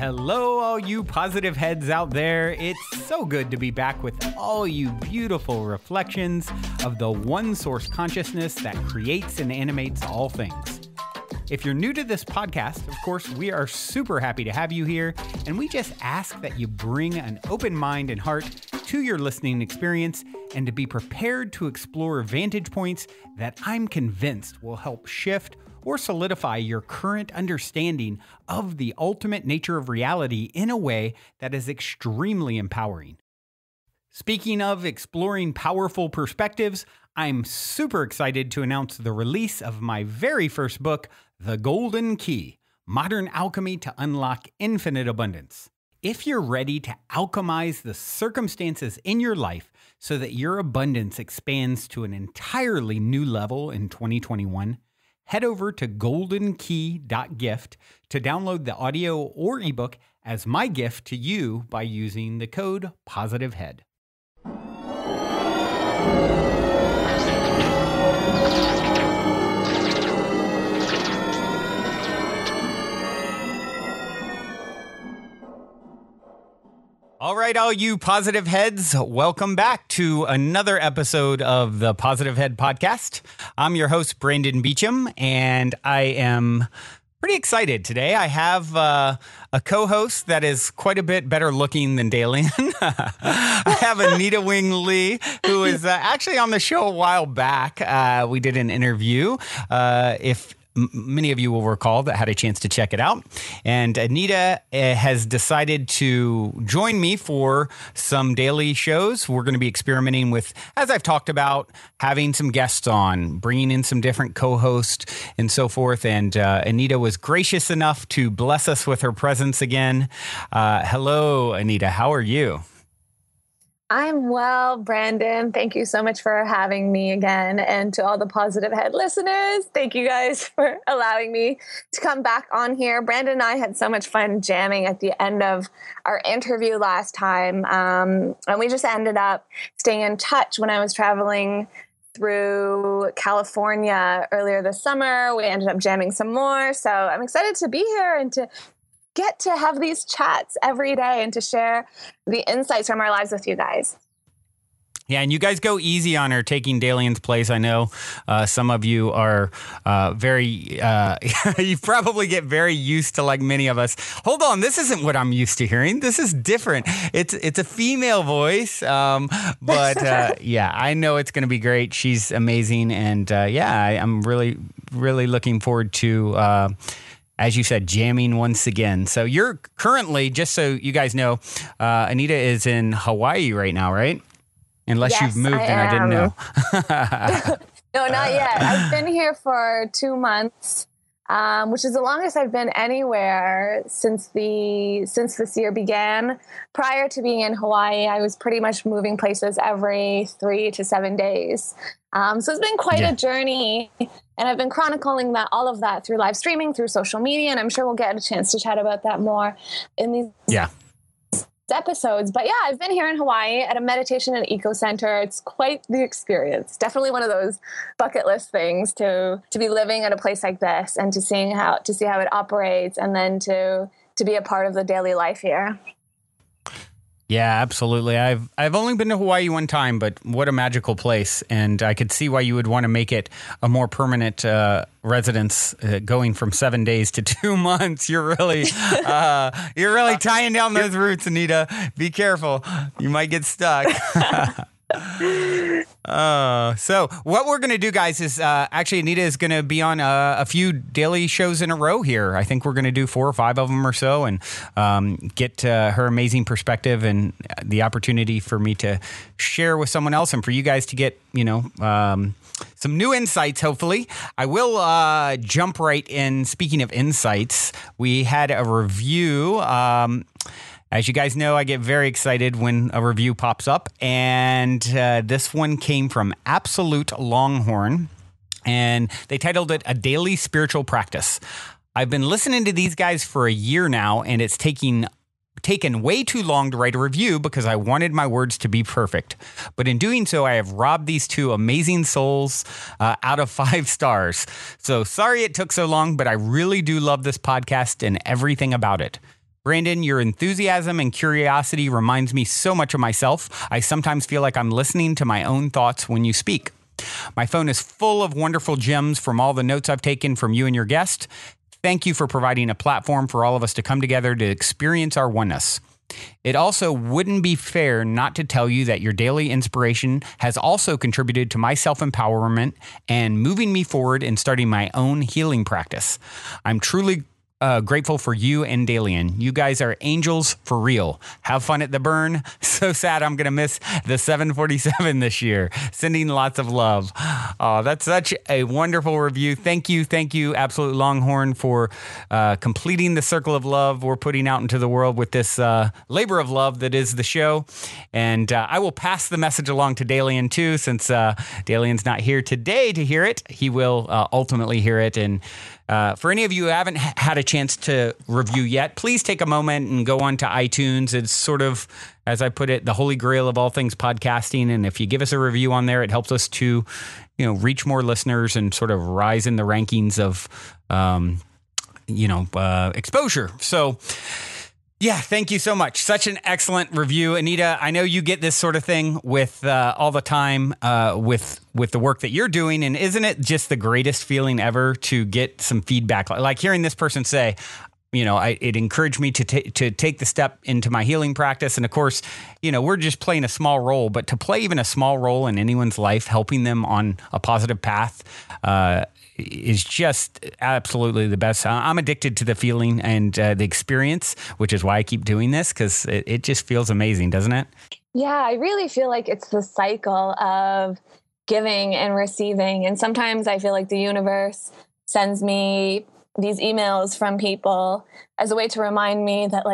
Hello, all you positive heads out there. It's so good to be back with all you beautiful reflections of the one source consciousness that creates and animates all things. If you're new to this podcast, of course, we are super happy to have you here, and we just ask that you bring an open mind and heart to your listening experience and to be prepared to explore vantage points that I'm convinced will help shift or solidify your current understanding of the ultimate nature of reality in a way that is extremely empowering. Speaking of exploring powerful perspectives, I'm super excited to announce the release of my very first book, The Golden Key: Modern Alchemy to Unlock Infinite Abundance. If you're ready to alchemize the circumstances in your life so that your abundance expands to an entirely new level in 2021, head over to goldenkey.gift to download the audio or ebook as my gift to you by using the code POSITIVEHEAD. All right, all you positive heads, welcome back to another episode of the Positive Head Podcast. I'm your host, Brandon Beecham, and I am pretty excited today. I have a co-host that is quite a bit better looking than Dalian. I have Anita Wing Lee, who is actually on the show a while back. We did an interview. If many of you will recall that had a chance to check it out. And Anita has decided to join me for some daily shows. We're going to be experimenting with, as I've talked about, having some guests on, bringing in some different co-hosts and so forth. And Anita was gracious enough to bless us with her presence again. Hello, Anita. How are you? I'm well, Brandon. Thank you so much for having me again. And to all the Positive Head listeners, thank you guys for allowing me to come back on here. Brandon and I had so much fun jamming at the end of our interview last time. And we just ended up staying in touch when I was traveling through California earlier this summer. We ended up jamming some more. So I'm excited to be here and to get to have these chats every day and to share the insights from our lives with you guys. Yeah, and you guys go easy on her taking Dalian's place. I know some of you are you probably get very used to, like many of us. Hold on, this isn't what I'm used to hearing. This is different. It's a female voice, but yeah, I know it's going to be great. She's amazing, and I'm really, really looking forward to as you said, jamming once again. So you're currently, just so you guys know, Anita is in Hawaii right now, right? Unless you've moved and I didn't know. No, not yet. I've been here for 2 months, which is the longest I've been anywhere since this year began. Prior to being in Hawaii, I was pretty much moving places every 3 to 7 days. So it's been quite a journey, and I've been chronicling all of that through live streaming, through social media, and I'm sure we'll get a chance to chat about that more in these episodes. But yeah, I've been here in Hawaii at a meditation and eco center. It's quite the experience. Definitely one of those bucket list things to be living at a place like this and to see how it operates, and then to be a part of the daily life here. Yeah, absolutely. I've only been to Hawaii one time, but what a magical place. And I could see why you would want to make it a more permanent residence, going from 7 days to 2 months. You're really tying down those roots, Anita. Be careful. You might get stuck. So what we're going to do, guys, is actually Anita is going to be on a few daily shows in a row here. I think we're going to do 4 or 5 of them or so, and get her amazing perspective and the opportunity for me to share with someone else and for you guys to get, some new insights, hopefully. I will jump right in. Speaking of insights, we had a review. As you guys know, I get very excited when a review pops up, and this one came from Absolute Longhorn, and they titled it A Daily Spiritual Practice. I've been listening to these guys for a year now, and it's taken way too long to write a review because I wanted my words to be perfect. But in doing so, I have robbed these two amazing souls out of 5 stars. So sorry it took so long, but I really do love this podcast and everything about it. Brandon, your enthusiasm and curiosity reminds me so much of myself. I sometimes feel like I'm listening to my own thoughts when you speak. My phone is full of wonderful gems from all the notes I've taken from you and your guest. Thank you for providing a platform for all of us to come together to experience our oneness. It also wouldn't be fair not to tell you that your daily inspiration has also contributed to my self-empowerment and moving me forward in starting my own healing practice. I'm truly grateful for you and Dalian. You guys are angels for real. Have fun at the burn. So sad I'm going to miss the 747 this year. Sending lots of love. Oh, that's such a wonderful review. Thank you, Absolute Longhorn, for completing the circle of love we're putting out into the world with this labor of love that is the show. And I will pass the message along to Dalian too, since Dalian's not here today to hear it. He will ultimately hear it. And for any of you who haven't had a chance to review yet, please take a moment and go on to iTunes. It's sort of, as I put it, the holy grail of all things podcasting. And if you give us a review on there, it helps us to, reach more listeners and sort of rise in the rankings of, exposure. So, yeah, thank you so much. Such an excellent review. Anita, I know you get this sort of thing with all the time with the work that you're doing. And isn't it just the greatest feeling ever to get some feedback? Like hearing this person say, it encouraged me to take the step into my healing practice. And of course, we're just playing a small role, but to play even a small role in anyone's life, helping them on a positive path, is just absolutely the best. I'm addicted to the feeling and the experience, which is why I keep doing this, because it just feels amazing, doesn't it? Yeah, I really feel like it's the cycle of giving and receiving. And sometimes I feel like the universe sends me these emails from people as a way to remind me that,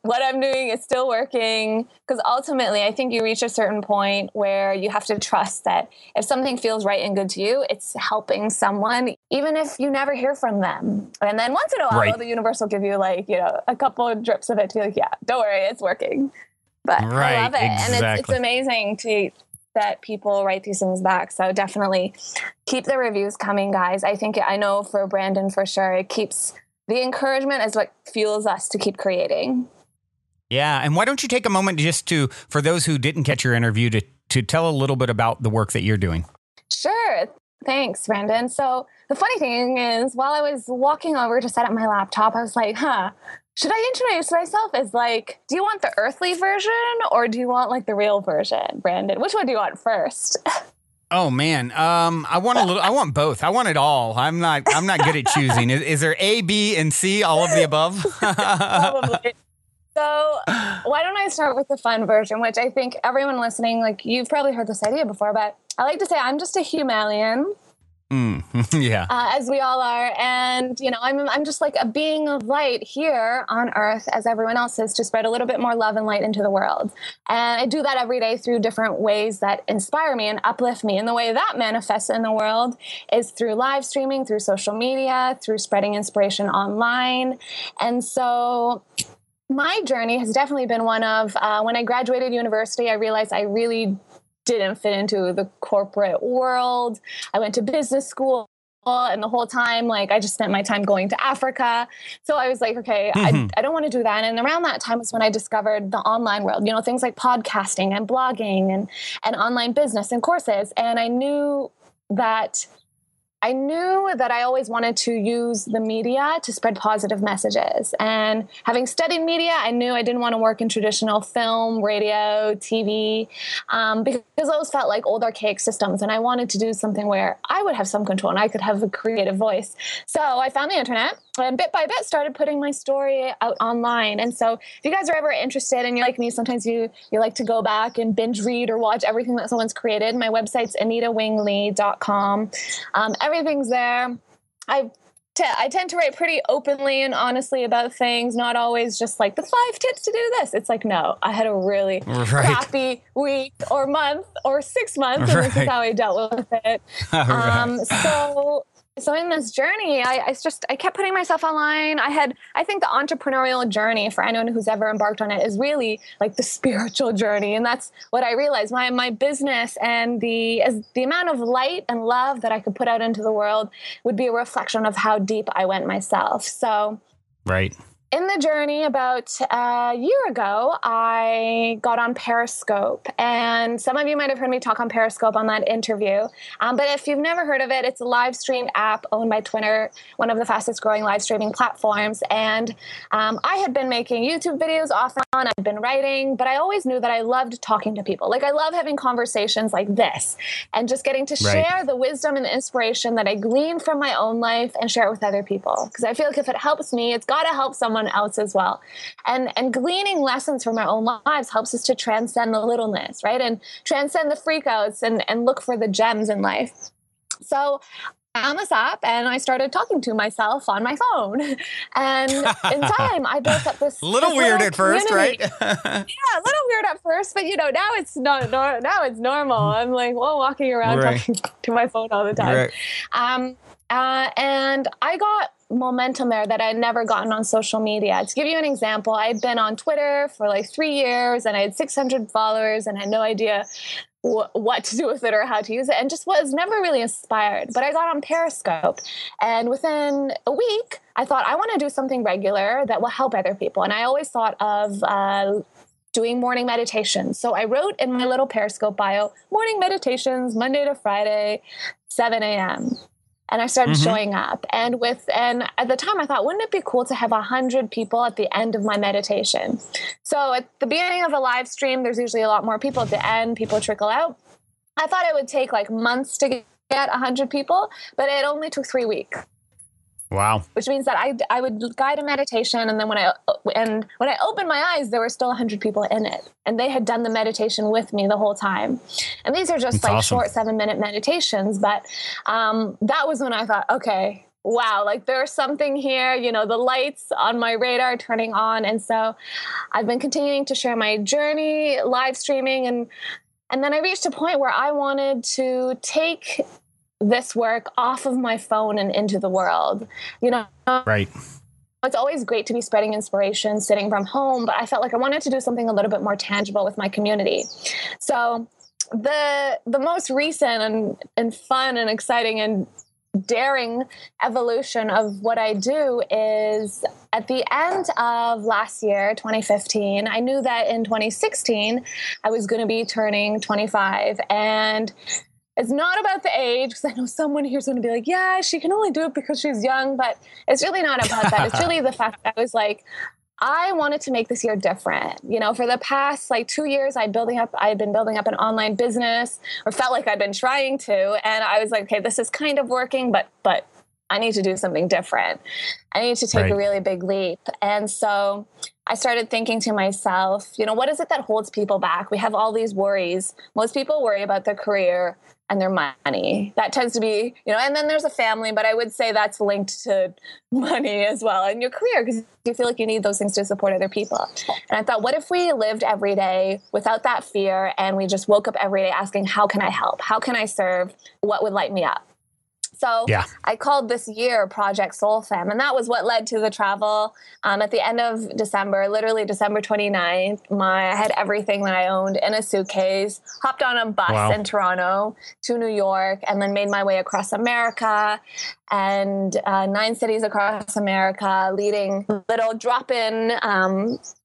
what I'm doing is still working. Because ultimately, I think you reach a certain point where you have to trust that if something feels right and good to you, it's helping someone, even if you never hear from them. And then once in a while, right, the universe will give you a couple of drips of it to be like, yeah, don't worry, it's working. But right, I love it. exactly. And it's amazing that people write these things back. So definitely keep the reviews coming, guys. I know for Brandon, for sure, it keeps the encouragement is what fuels us to keep creating. Yeah. And why don't you take a moment just for those who didn't catch your interview, to tell a little bit about the work that you're doing? Sure. Thanks, Brandon. So the funny thing is, while I was walking over to set up my laptop, I was like, should I introduce myself as do you want the earthly version or do you want the real version, Brandon? Which one do you want first? Oh man, I want both. I want it all. I'm not good at choosing. Is there A, B, and C, all of the above? Probably. So why don't I start with the fun version, which I think everyone listening, you've probably heard this idea before, but I like to say I'm just a Himalayan. Yeah. As we all are. And, I'm just a being of light here on earth as everyone else is, to spread a little bit more love and light into the world. And I do that every day through different ways that inspire me and uplift me. And the way that manifests in the world is through live streaming, through social media, through spreading inspiration online. And so my journey has definitely been one of, when I graduated university, I realized I really didn't fit into the corporate world. I went to business school, and the whole time, I just spent my time going to Africa. So I was like, okay, I don't want to do that. And around that time was when I discovered the online world, things like podcasting and blogging and online business and courses. And I knew that I always wanted to use the media to spread positive messages. And having studied media, I knew I didn't want to work in traditional film, radio, TV, because those felt like old archaic systems. And I wanted to do something where I would have some control and I could have a creative voice. So I found the internet and bit by bit started putting my story out online. And so if you guys are ever interested, and you're like me, sometimes you like to go back and binge read or watch everything that someone's created. My website's AnitaWingLee.com. Everything's there. I tend to write pretty openly and honestly about things, not always just the 5 tips to do this. It's no, I had a really crappy week or month or 6 months, and this is how I dealt with it. So in this journey, I kept putting myself online. I think the entrepreneurial journey, for anyone who's ever embarked on it, is really the spiritual journey. And that's what I realized. My business and the amount of light and love that I could put out into the world would be a reflection of how deep I went myself. So right. in the journey about a year ago, I got on Periscope, and some of you might have heard me talk on Periscope on that interview. But if you've never heard of it, it's a live stream app owned by Twitter, one of the fastest growing live streaming platforms. And I had been making YouTube videos off and on. I'd been writing, but I always knew that I loved talking to people. Like, I love having conversations like this and just getting to share the wisdom and the inspiration that I glean from my own life and share it with other people. Because I feel like if it helps me, it's got to help someone else as well. And gleaning lessons from our own lives helps us to transcend the littleness, right? And transcend the freakouts and look for the gems in life. So I found this app and I started talking to myself on my phone. And in time, I built up this little weird at first, right? Yeah, a little weird at first, but now it's not. Now it's normal. I'm like, walking around talking to my phone all the time. And I got momentum there that I had never gotten on social media. To give you an example, I'd been on Twitter for like 3 years and I had 600 followers and had no idea what to do with it or how to use it, and just was never really inspired. But I got on Periscope, and within a week, I thought, I want to do something regular that will help other people. And I always thought of doing morning meditations. So I wrote in my little Periscope bio, morning meditations, Monday to Friday, 7 a.m. And I started showing up. And at the time I thought, wouldn't it be cool to have 100 people at the end of my meditation? So at the beginning of a live stream, there's usually a lot more people. At the end, people trickle out. I thought it would take like months to get 100 people, but it only took 3 weeks. Wow. Which means that I would guide a meditation, and then when I opened my eyes, there were still 100 people in it, and they had done the meditation with me the whole time. And these are just short 7-minute meditations, but that was when I thought, okay, wow, like there's something here, the lights on my radar turning on. And so I've been continuing to share my journey, live streaming, and then I reached a point where I wanted to take this work off of my phone and into the world. Right. It's always great to be spreading inspiration sitting from home, but I felt like I wanted to do something a little bit more tangible with my community. So the most recent and fun and exciting and daring evolution of what I do is at the end of last year, 2015, I knew that in 2016, I was going to be turning 25. And it's not about the age, because I know someone here's going to be like, yeah, she can only do it because she's young, but it's really not about that. It's really the fact that I was like, I wanted to make this year different. For the past 2 years, I'd been building up an online business, or felt like I'd been trying to, and I was like, okay, this is kind of working, but I need to do something different. I need to take a really big leap. And so I started thinking to myself, what is it that holds people back? We have all these worries. Most people worry about their career and their money. That tends to be, and then there's a family, but I would say that's linked to money as well, and your career, because you feel like you need those things to support other people. And I thought, what if we lived every day without that fear, and we just woke up every day asking, how can I help? How can I serve? What would light me up? So I called this year Project Soul Fam, and that was what led to the travel. At the end of December, literally December 29th, I had everything that I owned in a suitcase, hopped on a bus in Toronto to New York, and then made my way across America and 9 cities across America, leading little drop-in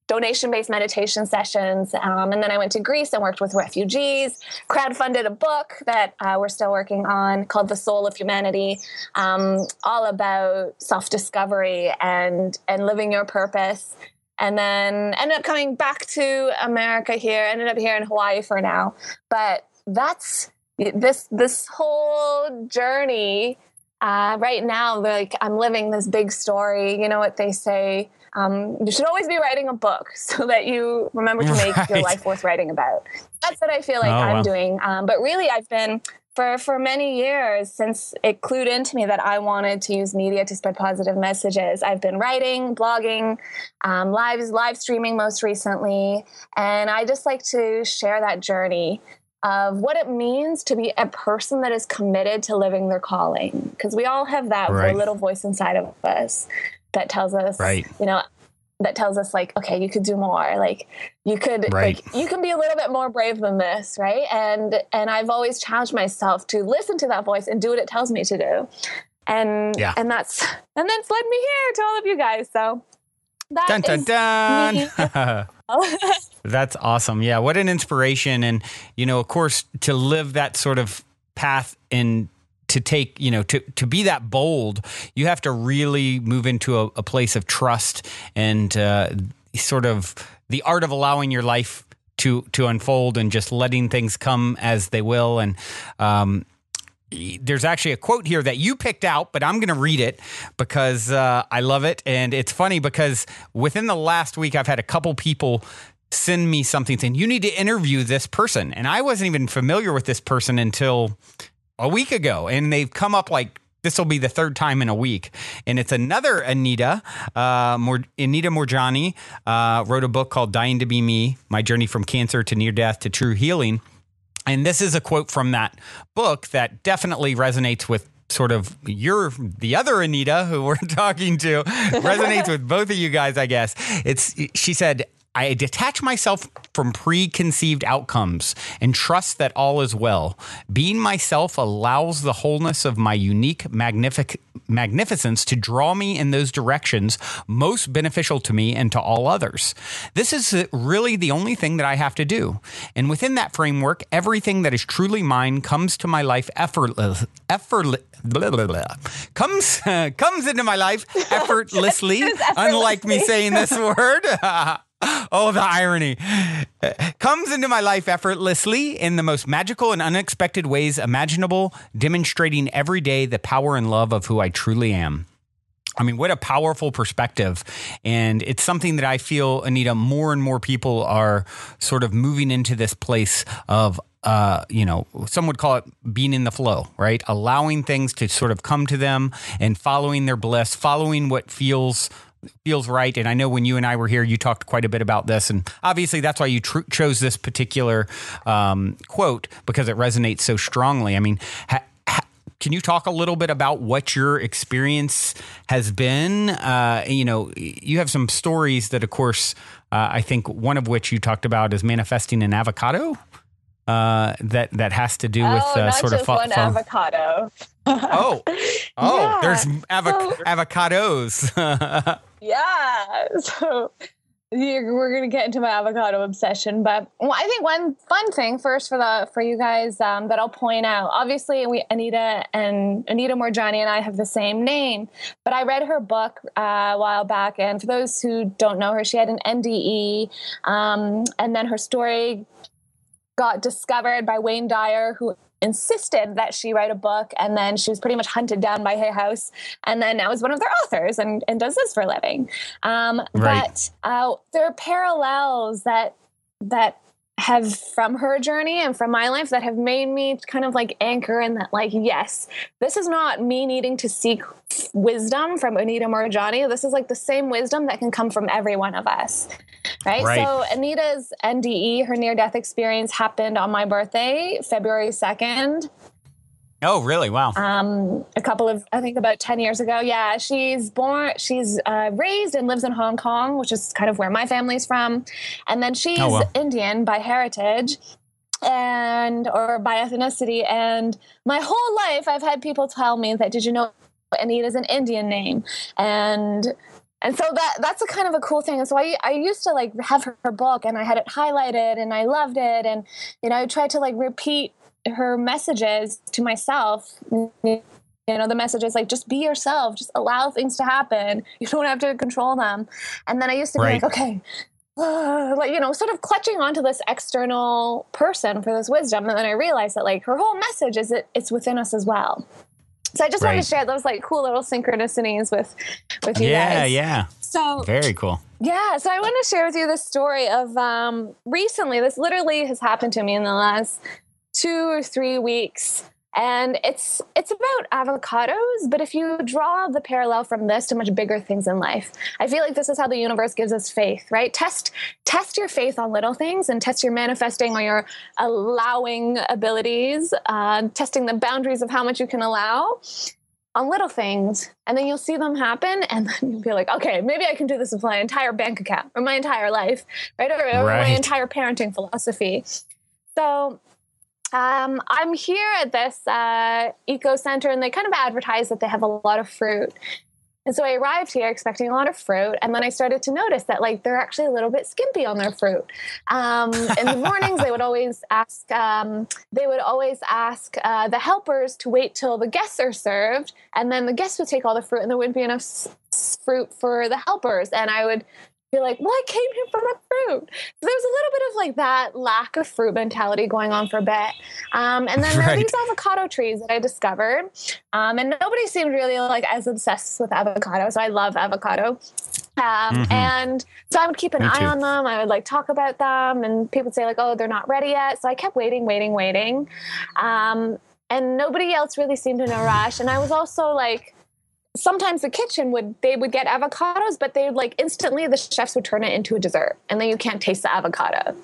donation-based meditation sessions. And then I went to Greece and worked with refugees, crowdfunded a book that we're still working on called The Soul of Humanity, all about self-discovery and living your purpose. And then ended up coming back to America here, ended up here in Hawaii for now. But that's this whole journey right now, I'm living this big story. You know what they say, you should always be writing a book so that you remember to make your life worth writing about. That's what I feel like I'm doing. But really, I've been, for many years, since it clued into me that I wanted to use media to spread positive messages, I've been writing, blogging, live streaming most recently. And I just like to share that journey of what it means to be a person that is committed to living their calling. Because we all have that little voice inside of us that tells us, that tells us okay, you could do more. You could, you can be a little bit more brave than this. Right. And I've always challenged myself to listen to that voice and do what it tells me to do. And that's led me here to all of you guys. So that Dun, dun, is dun. me. That's awesome. Yeah. What an inspiration. And, of course, to live that sort of path and to take, to be that bold, you have to really move into a place of trust and sort of the art of allowing your life to unfold and just letting things come as they will. And there's actually a quote here that you picked out, but I'm going to read it because I love it. And it's funny because within the last week, I've had a couple people send me something saying, you need to interview this person. And I wasn't even familiar with this person until a week ago. And they've come up like, this will be the third time in a week. And it's another Anita. Anita Journey wrote a book called Dying to Be Me, My Journey from Cancer to Near Death to True Healing. And this is a quote from that book that definitely resonates with sort of the other Anita who we're talking to, resonates with both of you guys, I guess. She said, I detach myself from preconceived outcomes and trust that all is well. Being myself allows the wholeness of my unique magnificence to draw me in those directions most beneficial to me and to all others. This is really the only thing that I have to do. And within that framework, everything that is truly mine comes to my life comes into my life effortlessly, unlike me saying this word. Oh, the irony. Comes into my life effortlessly in the most magical and unexpected ways imaginable, demonstrating every day the power and love of who I truly am. I mean, what a powerful perspective. And it's something that I feel, Anita, more and more people are sort of moving into this place of some would call it being in the flow, right? Allowing things to sort of come to them and following their bliss, following what feels right. And I know when you and I were here, you talked quite a bit about this. And obviously that's why you chose this particular quote, because it resonates so strongly. I mean, can you talk a little bit about what your experience has been? You have some stories that, of course, I think one of which you talked about is manifesting an avocado. That has to do with not sort just of one avocado. Yeah. There's avocados. Yeah. So we're going to get into my avocado obsession, but I think one fun thing first for you guys that I'll point out. Obviously, Anita Journey and I have the same name, but I read her book a while back, and for those who don't know her, she had an NDE, and then her story got discovered by Wayne Dyer, who insisted that she write a book, and then she was pretty much hunted down by Hay House, and then now is one of their authors and does this for a living. Right. But there are parallels that have from her journey and from my life that have made me kind of like anchor in that, like, yes, this is not me needing to seek wisdom from Anita Journey. This is like the same wisdom that can come from every one of us. Right. So Anita's NDE, her near-death experience, happened on my birthday, February 2nd. Oh, really? Wow. About 10 years ago. Yeah. She's raised and lives in Hong Kong, which is kind of where my family's from. And then she's Indian by heritage or by ethnicity. And my whole life, I've had people tell me that, did you know Anita's an Indian name? And so that's a kind of a cool thing. And so I used to like have her book, and I had it highlighted, and I loved it. And, I tried to like repeat her messages to myself. The message is like, just be yourself, just allow things to happen. You don't have to control them. And then I used to be like, okay, sort of clutching onto this external person for this wisdom. And then I realized that like her whole message is that it's within us as well. So I just wanted to share those like cool little synchronicities with you guys. Yeah. So very cool. Yeah. So I want to share with you the story of recently. This literally has happened to me in the last 2 or 3 weeks. And it's about avocados, but if you draw the parallel from this to much bigger things in life, I feel like this is how the universe gives us faith, right? Test your faith on little things, and test your manifesting or your allowing abilities, testing the boundaries of how much you can allow on little things. And then you'll see them happen, and then you'll be like, okay, maybe I can do this with my entire bank account or my entire life, right? Or my entire parenting philosophy. So I'm here at this eco center, and they kind of advertise that they have a lot of fruit. And so I arrived here expecting a lot of fruit. And then I started to notice that like they're actually a little bit skimpy on their fruit. In the mornings, they would always ask the helpers to wait till the guests are served. And then the guests would take all the fruit and there wouldn't be enough fruit for the helpers. And I would be like, well, I came here for my fruit. So there was a little bit of like that lack of fruit mentality going on for a bit. And then there are these avocado trees that I discovered. And nobody seemed really like as obsessed with avocado. So I love avocado. And so I would keep an eye on them. I would like talk about them and people would say like, oh, they're not ready yet. So I kept waiting. And nobody else really seemed in a rush. And I was also like, sometimes the kitchen would get avocados, but they would like instantly the chefs would turn it into a dessert and then you can't taste the avocado.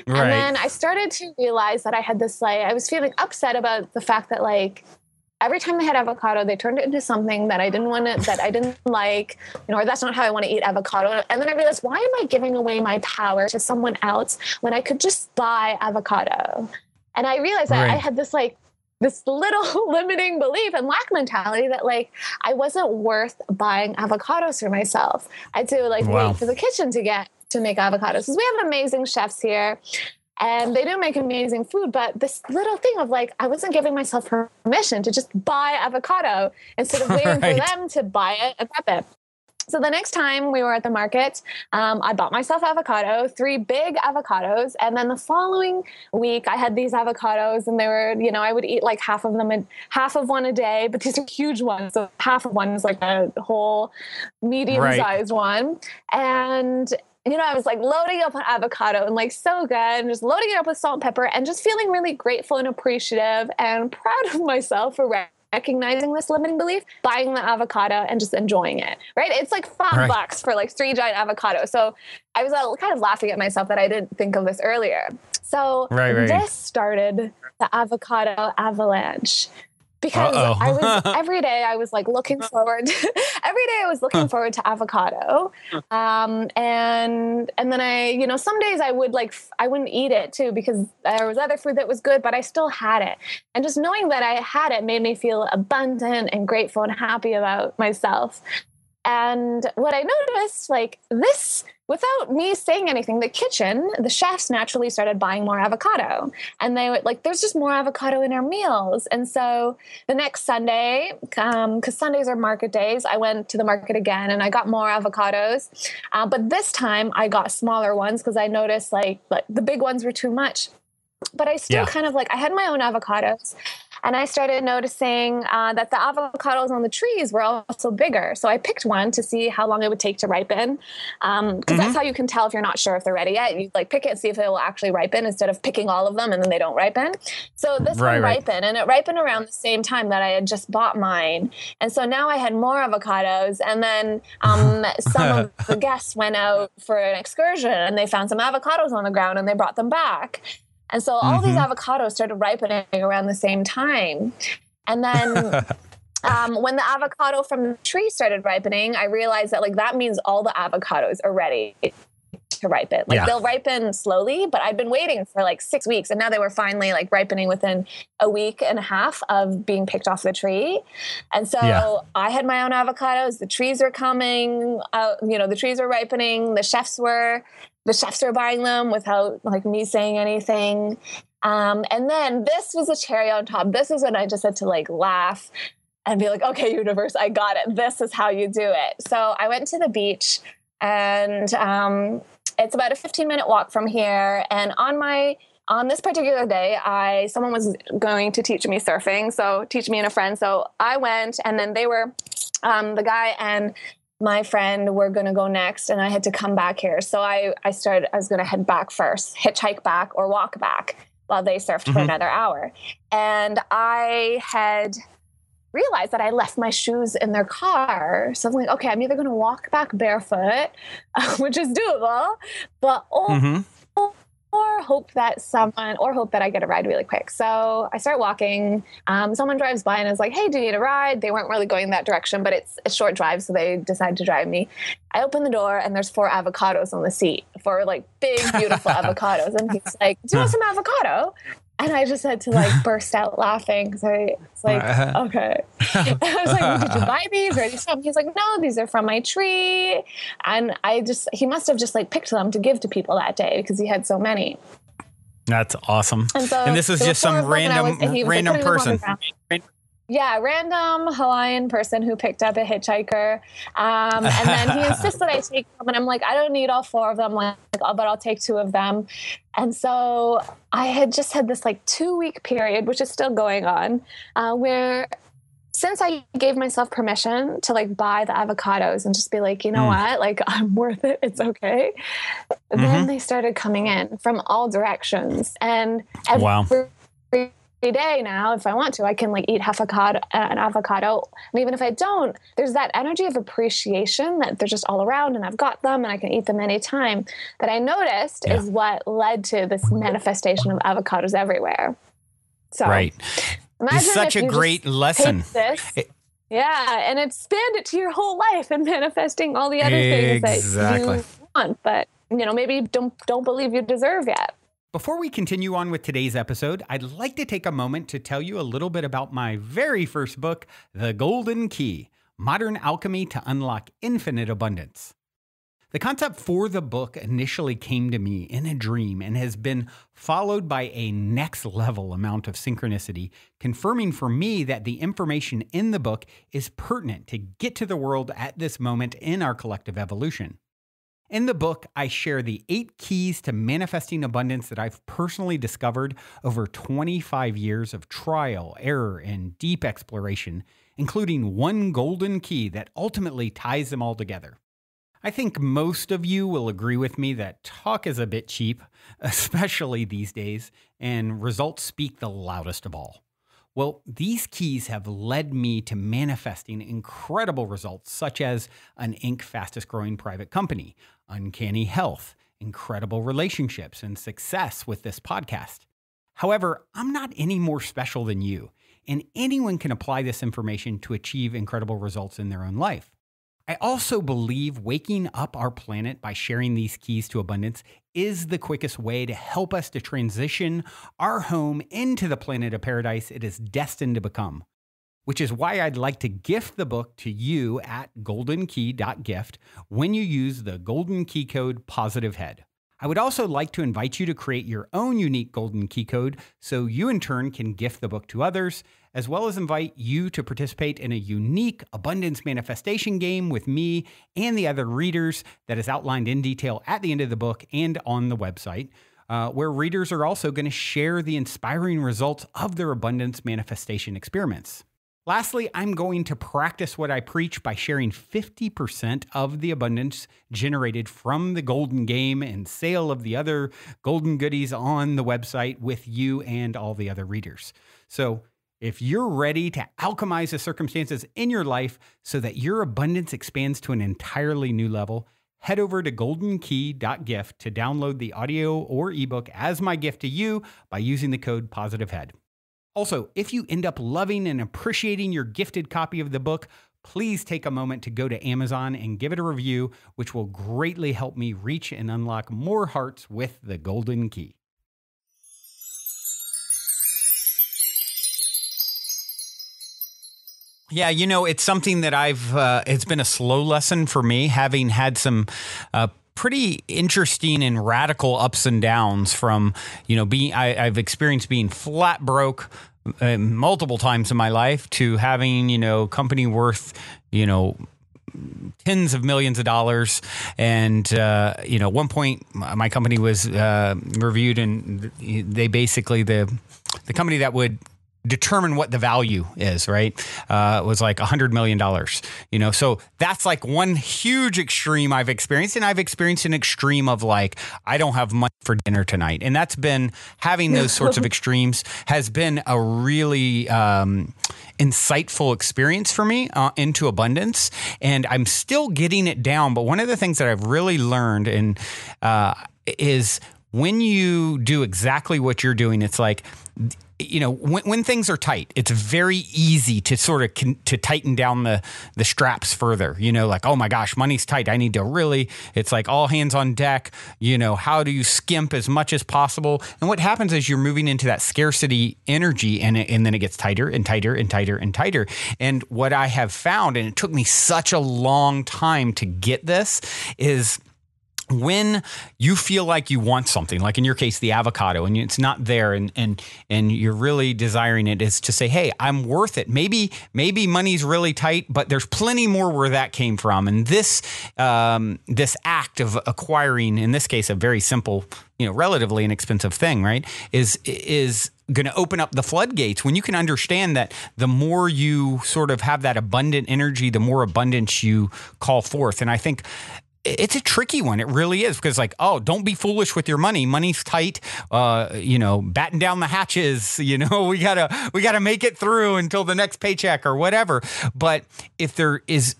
Right. And then I started to realize that I had this like, I was feeling upset about the fact that like every time they had avocado, they turned it into something that I didn't like, or that's not how I want to eat avocado. And then I realized, why am I giving away my power to someone else when I could just buy avocado? And I realized that I had this like, this little limiting belief and lack mentality that like I wasn't worth buying avocados for myself. I had to like wait for the kitchen to make avocados. Because we have amazing chefs here and they do make amazing food, but this little thing of like I wasn't giving myself permission to just buy avocado instead of waiting for them to buy it and prep it. So the next time we were at the market, I bought myself 3 big avocados. And then the following week I had these avocados and they were, I would eat like half of one a day, but these are huge ones. So half of one is like a whole medium-sized one. And I was like loading up on avocado and like so good and just loading it up with salt and pepper and just feeling really grateful and appreciative and proud of myself for recognizing this limiting belief, buying the avocado and just enjoying it, right? It's like $5 for like 3 giant avocados. So I was kind of laughing at myself that I didn't think of this earlier. So this started the avocado avalanche. Because every day I was like looking forward to avocado. And then I, some days I wouldn't eat it too because there was other food that was good, but I still had it. And just knowing that I had it made me feel abundant and grateful and happy about myself. And what I noticed, like this, without me saying anything, the chefs naturally started buying more avocado. And they would there's just more avocado in our meals. And so the next Sunday, because Sundays are market days, I went to the market again and I got more avocados. But this time I got smaller ones because I noticed like the big ones were too much. But I still I had my own avocados. And I started noticing that the avocados on the trees were also bigger. So I picked one to see how long it would take to ripen. Because that's how you can tell if you're not sure if they're ready yet. You pick it and see if it will actually ripen instead of picking all of them and then they don't ripen. So this one ripened and it ripened around the same time that I had just bought mine. And so now I had more avocados. And then some of the guests went out for an excursion and they found some avocados on the ground and they brought them back. And so all these avocados started ripening around the same time. And then when the avocado from the tree started ripening, I realized that that means all the avocados are ready to ripen. They'll ripen slowly, but I've been waiting for 6 weeks. And now they were finally ripening within a week and a half of being picked off the tree. And so I had my own avocados. The trees were coming out, the trees were ripening. The chefs were buying them without me saying anything. And then this was a cherry on top. This is when I just had to laugh and be like, okay, universe, I got it. This is how you do it. So I went to the beach and it's about a 15-minute walk from here. And on this particular day, someone was going to teach me surfing. So teach me and a friend. So I went and then they were, the guy and my friend were going to go next and I had to come back here. So I was going to head back first, hitchhike back or walk back while they surfed for another hour. And I had realized that I left my shoes in their car. So I'm like, okay, I'm either going to walk back barefoot, which is doable, but or hope that I get a ride really quick. So I start walking. Someone drives by and is like, hey, do you need a ride? They weren't really going that direction, but it's a short drive. So they decide to drive me. I open the door and there's 4 avocados on the seat, 4 big, beautiful avocados. And he's like, do you want some avocado? And I just had to like burst out laughing because I was like, okay. I was like, well, did you buy these? Or are these from? He's like, no, these are from my tree. And he must have just like picked them to give to people that day because he had so many. That's awesome. And this is just some random person. Yeah, random Hawaiian person who picked up a hitchhiker. And then he insists that I take them. And I'm like, I don't need all 4 of them, but I'll take 2 of them. And so I had just had this like 2-week period, which is still going on, where since I gave myself permission to like buy the avocados and just be like, you know what, like I'm worth it. It's okay. Then they started coming in from all directions. And every day now, if I want to, I can like eat an avocado. And even if I don't, there's that energy of appreciation that they're just all around and I've got them and I can eat them anytime that I noticed is what led to this manifestation of avocados everywhere. So It's such a great lesson. And expand it to your whole life and manifesting all the other things that you want, but maybe don't believe you deserve yet. Before we continue on with today's episode, I'd like to take a moment to tell you a little bit about my very first book, The Golden Key: Modern Alchemy to Unlock Infinite Abundance. The concept for the book initially came to me in a dream and has been followed by a next level amount of synchronicity, confirming for me that the information in the book is pertinent to get to the world at this moment in our collective evolution. In the book, I share the 8 keys to manifesting abundance that I've personally discovered over 25 years of trial, error, and deep exploration, including one golden key that ultimately ties them all together. I think most of you will agree with me that talk is a bit cheap, especially these days, and results speak the loudest of all. Well, these keys have led me to manifesting incredible results, such as an Inc. fastest growing private company, uncanny health, incredible relationships, and success with this podcast. However, I'm not any more special than you, and anyone can apply this information to achieve incredible results in their own life. I also believe waking up our planet by sharing these keys to abundance is the quickest way to help us to transition our home into the planet of paradise it is destined to become, which is why I'd like to gift the book to you at goldenkey.gift when you use the golden key code POSITIVEHEAD. I would also like to invite you to create your own unique golden key code so you in turn can gift the book to others, as well as invite you to participate in a unique abundance manifestation game with me and the other readers that is outlined in detail at the end of the book and on the website, where readers are also going to share the inspiring results of their abundance manifestation experiments. Lastly, I'm going to practice what I preach by sharing 50% of the abundance generated from the golden game and sale of the other golden goodies on the website with you and all the other readers. So if you're ready to alchemize the circumstances in your life so that your abundance expands to an entirely new level, head over to goldenkey.gift to download the audio or ebook as my gift to you by using the code POSITIVEHEAD. Also, if you end up loving and appreciating your gifted copy of the book, please take a moment to go to Amazon and give it a review, which will greatly help me reach and unlock more hearts with the golden key. Yeah, it's something that it's been a slow lesson for me, having had some pretty interesting and radical ups and downs from, I've experienced being flat broke multiple times in my life to having, company worth, tens of millions of dollars. And, at one point my company was reviewed and they basically, the company that would determine what the value is, right? Was like $100 million, so that's like one huge extreme I've experienced. And I've experienced an extreme of like, I don't have money for dinner tonight. And that's been, having those sorts of extremes has been a really insightful experience for me into abundance. And I'm still getting it down. But one of the things that I've really learned is when you do exactly what you're doing, it's like, when things are tight, it's very easy to sort of to tighten down the straps further, like, oh my gosh, money's tight. I need to really, it's like all hands on deck, how do you skimp as much as possible? And what happens is you're moving into that scarcity energy and then it gets tighter and tighter and tighter and tighter. And what I have found, and it took me such a long time to get this, is when you feel like you want something, like in your case, the avocado, and it's not there and you're really desiring it, is to say, hey, I'm worth it. Maybe money's really tight, but there's plenty more where that came from. And this act of acquiring, in this case, a very simple, relatively inexpensive thing, right, is going to open up the floodgates when you can understand that the more you sort of have that abundant energy, the more abundance you call forth. And I think it's a tricky one. It really is, because don't be foolish with your money. Money's tight. Batten down the hatches. We gotta make it through until the next paycheck or whatever. But if there is,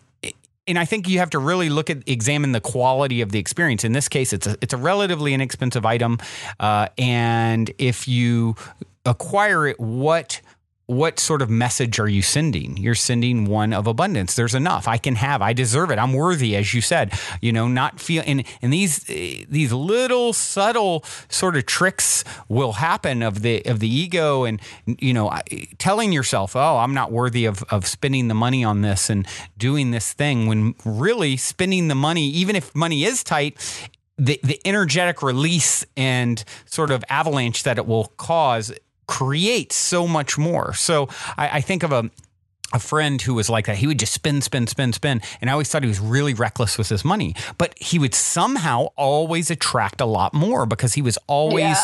and I think you have to really examine the quality of the experience. In this case, it's a relatively inexpensive item, and if you acquire it, what sort of message are you sending? You're sending one of abundance. There's enough. I can have. I deserve it. I'm worthy, as you said. Not feel. And these little subtle sort of tricks will happen of the ego, and telling yourself, oh, I'm not worthy of spending the money on this and doing this thing, when really spending the money, even if money is tight, the energetic release and sort of avalanche that it will cause create so much more. So I think of a friend who was like that. He would just spend. And I always thought he was really reckless with his money, but he would somehow always attract a lot more, because he was always,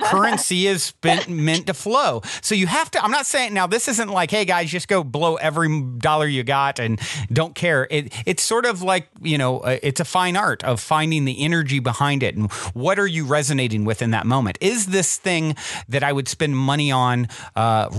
currency is meant to flow. So you have to, I'm not saying now, this isn't like, hey guys, just go blow every dollar you got and don't care. It's sort of like, it's a fine art of finding the energy behind it. And what are you resonating with in that moment? Is this thing that I would spend money on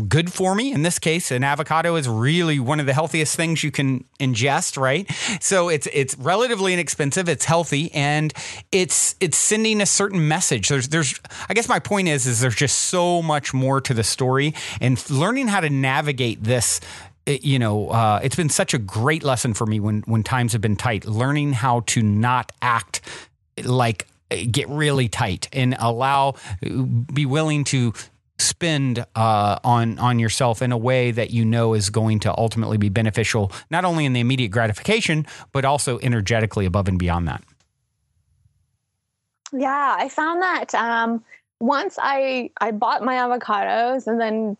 good for me? In this case, an avocado is really one of the healthiest things you can ingest, right? So it's relatively inexpensive, it's healthy, and it's sending a certain message. There's I guess my point is there's just so much more to the story, and learning how to navigate this. It's been such a great lesson for me when times have been tight, learning how to not act like get really tight and be willing to spend on yourself in a way that is going to ultimately be beneficial, not only in the immediate gratification, but also energetically above and beyond that. Yeah, I found that once I bought my avocados, and then,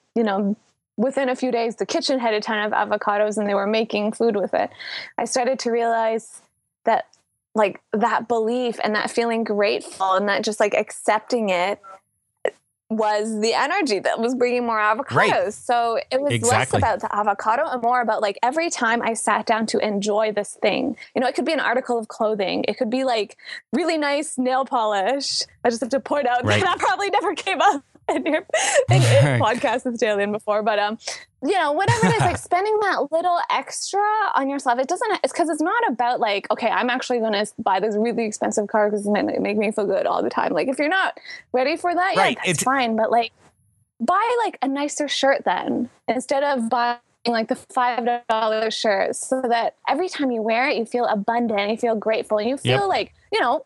within a few days, the kitchen had a ton of avocados and they were making food with it. I started to realize that that belief and that feeling grateful and that just accepting it was the energy that was bringing more avocados. Right. So it was less about the avocado and more about every time I sat down to enjoy this thing, it could be an article of clothing. It could be really nice nail polish. I just have to point out that probably never came up in your podcast with Jalen before, but whatever it is, spending that little extra on yourself, it's because it's not about okay, I'm actually going to buy this really expensive car because it's going to make me feel good all the time. If you're not ready for that, that's fine. But buy a nicer shirt then, instead of buying the $5 shirt, so that every time you wear it, you feel abundant, you feel grateful, and you feel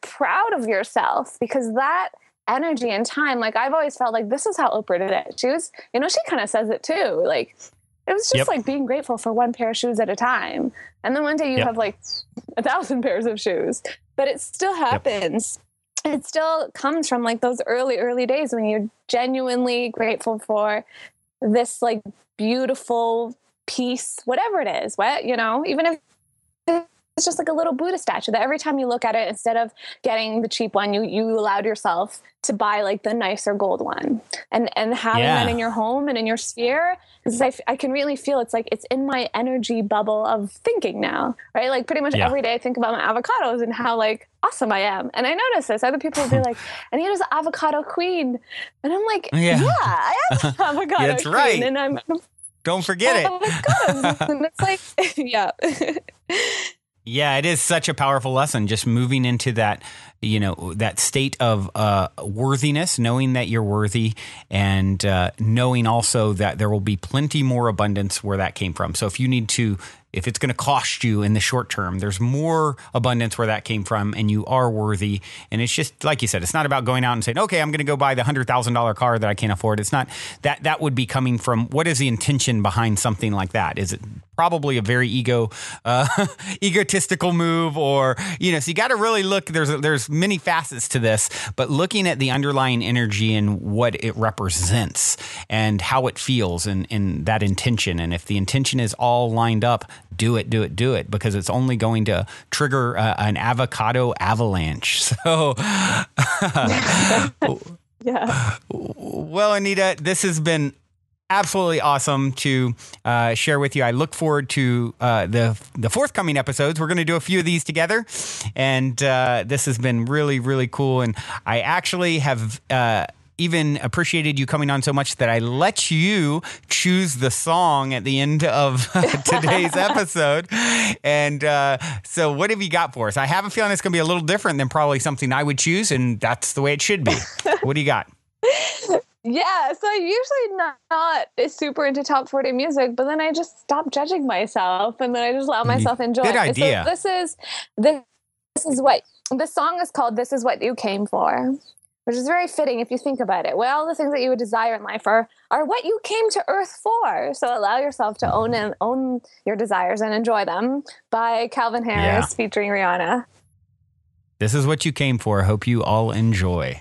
proud of yourself, because that energy and time, I've always felt this is how Oprah did it. She was, she kind of says it too. It was just being grateful for one pair of shoes at a time. And then one day you have 1,000 pairs of shoes, but it still happens. It still comes from those early days when you're genuinely grateful for this beautiful piece, whatever it is, even if it's just a little Buddha statue that every time you look at it, instead of getting the cheap one, you allowed yourself to buy the nicer gold one, and having that in your home and in your sphere, because I can really feel it's in my energy bubble of thinking now, right? Pretty much every day I think about my avocados and how awesome I am. And I notice this. Other people will be like, Anita's the avocado queen. And I'm like, I am the avocado queen. That's right. And don't forget it. Avocados. And it's Yeah, it is such a powerful lesson, just moving into that, that state of worthiness, knowing that you're worthy, and knowing also that there will be plenty more abundance where that came from. So if it's going to cost you in the short term, there's more abundance where that came from, and you are worthy. And it's just, like you said, it's not about going out and saying, okay, I'm going to go buy the $100,000 car that I can't afford. It's not that would be coming from, what is the intention behind something like that? Is it probably a very egotistical move, or, so you got to really look, there's many facets to this, but looking at the underlying energy and what it represents and how it feels and that intention. And if the intention is all lined up, do it, because it's only going to trigger an avocado avalanche. So, yeah. Well, Anita, this has been absolutely awesome to share with you. I look forward to the forthcoming episodes. We're going to do a few of these together, and this has been really, really cool. And I actually have even appreciated you coming on so much that I let you choose the song at the end of today's episode. And so what have you got for us? I have a feeling it's going to be a little different than probably something I would choose, and that's the way it should be. What do you got? Yeah, so I'm usually not super into top 40 music, but then I just stop judging myself, and then I just allow myself to enjoy Good it. idea. So this song is called "This Is What You Came For," which is very fitting if you think about it. Well, all the things that you would desire in life are what you came to Earth for. So allow yourself to own your desires and enjoy them, by Calvin Harris featuring Rihanna. This is what you came for. Hope you all enjoy.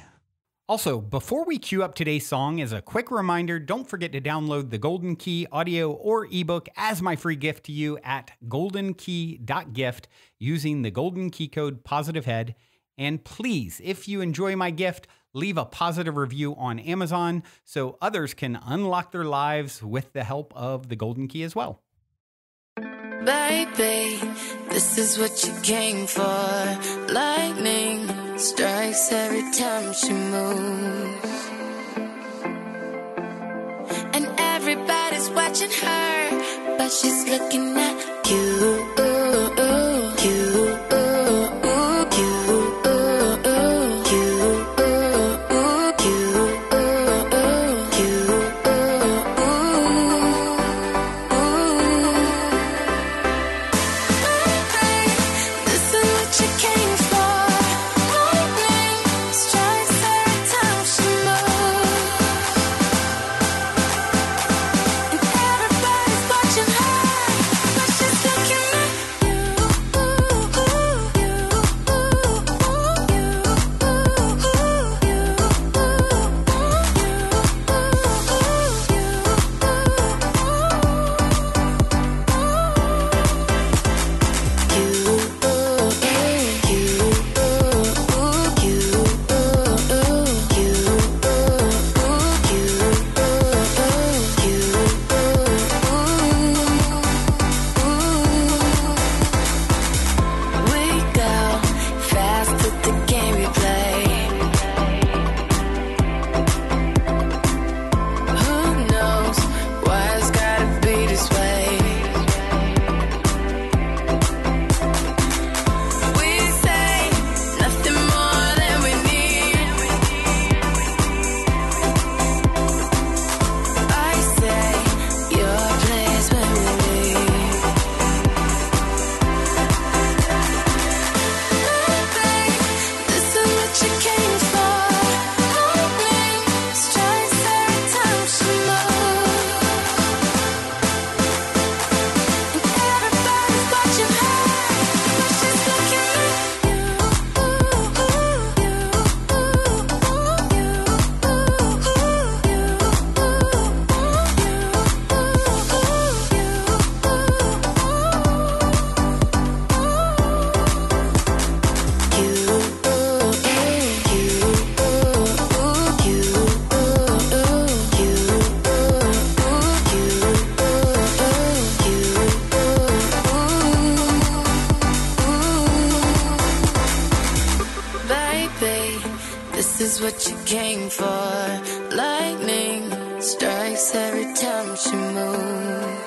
Also, before we cue up today's song, as a quick reminder, don't forget to download the Golden Key audio or ebook as my free gift to you at goldenkey.gift using the Golden Key code POSITIVEHEAD. And please, if you enjoy my gift, leave a positive review on Amazon so others can unlock their lives with the help of the Golden Key as well. Baby, this is what you came for. Lightning strikes every time she moves, and everybody's watching her, but she's looking at you. This is what you came for. Lightning strikes every time she moves.